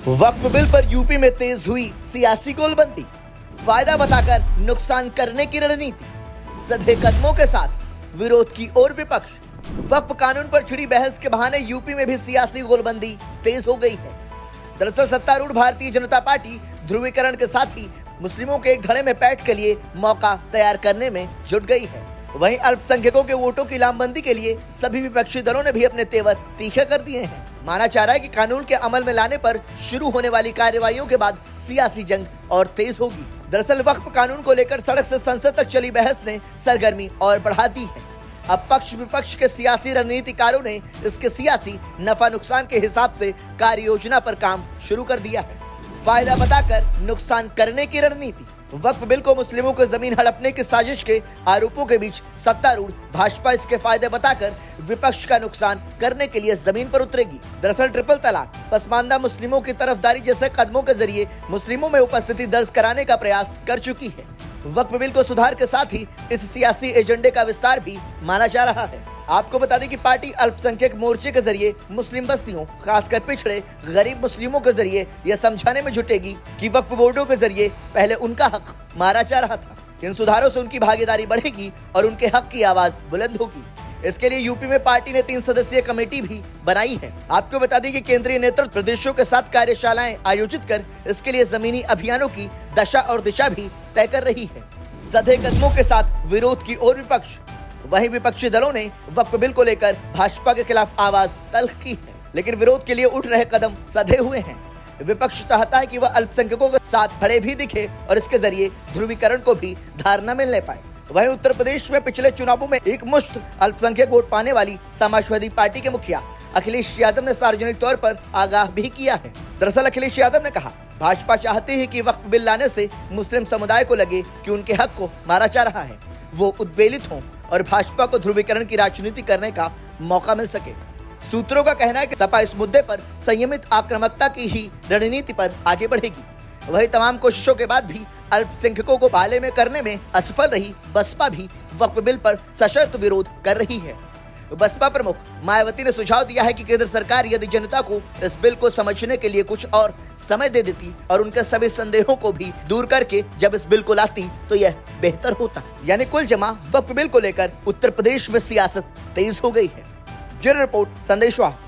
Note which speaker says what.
Speaker 1: वक्फ bill पर UP में तेज हुई सियासी गोलबंदी, फायदा बताकर नुकसान करने की रणनीति, सधे कदमों के साथ विरोध की ओर विपक्ष। वक्फ कानून पर छिड़ी बहस के बहाने यूपी में भी सियासी गोलबंदी तेज हो गई है। दरअसल सत्तारूढ़ भारतीय जनता पार्टी ध्रुवीकरण के साथ ही मुस्लिमों के एक धड़े में पैठ के लिए मौका तैयार करने में जुट गई है। वहीं अल्पसंख्यकों के वोटों की लामबंदी के लिए सभी विपक्षी दलों ने भी अपने तेवर तीखे कर दिए हैं। माना जा रहा है कि कानून के अमल में लाने पर शुरू होने वाली कार्रवाइयों के बाद सियासी जंग और तेज होगी। दरअसल वक्फ कानून को लेकर सड़क से संसद तक चली बहस ने सरगर्मी और बढ़ा दी है। अब पक्ष विपक्ष के सियासी रणनीतिकारों ने इसके सियासी नफा नुकसान के हिसाब से कार्य योजना पर काम शुरू कर दिया है। फायदा बताकर नुकसान करने की रणनीति। वक्फ बिल को मुस्लिमों को जमीन हड़पने की साजिश के आरोपों के बीच सत्तारूढ़ भाजपा इसके फायदे बताकर विपक्ष का नुकसान करने के लिए जमीन पर उतरेगी। दरअसल ट्रिपल तलाक, पसमानदा मुस्लिमों की तरफदारी जैसे कदमों के जरिए मुस्लिमों में उपस्थिति दर्ज कराने का प्रयास कर चुकी है। वक्फ बिल को सुधार के साथ ही इस सियासी एजेंडे का विस्तार भी माना जा रहा है। आपको बता दें कि पार्टी अल्पसंख्यक मोर्चे के जरिए मुस्लिम बस्तियों, खासकर पिछड़े गरीब मुस्लिमों के जरिए यह समझाने में जुटेगी कि वक्फ बोर्डों के जरिए पहले उनका हक मारा जा रहा था। इन सुधारों से उनकी भागीदारी बढ़ेगी और उनके हक की आवाज बुलंद होगी। इसके लिए यूपी में पार्टी ने 3 सदस्यीय कमेटी भी बनाई है। आपको बता दें कि केंद्रीय नेतृत्व प्रदेशों के साथ कार्यशालाएं आयोजित कर इसके लिए जमीनी अभियानों की दशा और दिशा भी तय कर रही है। सधे कदमों के साथ विरोध की ओर विपक्ष। वहीं विपक्षी दलों ने वक्फ बिल को लेकर भाजपा के खिलाफ आवाज तल्ख की है, लेकिन विरोध के लिए उठ रहे कदम सधे हुए हैं। विपक्ष चाहता है कि वह अल्पसंख्यकों के साथ खड़े भी दिखे और इसके जरिए ध्रुवीकरण को भी धार न मिलने पाए। वहीं उत्तर प्रदेश में पिछले चुनावों में एक मुश्त अल्पसंख्यक वोट पाने वाली समाजवादी पार्टी के मुखिया अखिलेश यादव ने सार्वजनिक तौर पर आगाह भी किया है। दरअसल अखिलेश यादव ने कहा, भाजपा चाहती है कि वक्फ बिल लाने से मुस्लिम समुदाय को लगे कि उनके हक को मारा जा रहा है, वो उद्वेलित हों और भाजपा को ध्रुवीकरण की राजनीति करने का मौका मिल सके। सूत्रों का कहना है कि सपा इस मुद्दे पर संयमित आक्रामकता की ही रणनीति पर आगे बढ़ेगी। वही तमाम कोशिशों के बाद भी अल्पसंख्यकों को पाले में करने में असफल रही बसपा भी वक्फ बिल पर सशर्त विरोध कर रही है। बसपा प्रमुख मायावती ने सुझाव दिया है कि केंद्र सरकार यदि जनता को इस बिल को समझने के लिए कुछ और समय दे देती और उनके सभी संदेहों को भी दूर करके जब इस बिल को लाती तो यह बेहतर होता। यानी कुल जमा वक्फ बिल को लेकर उत्तर प्रदेश में सियासत तेज हो गई है। Bureau report, संदेशवाहक।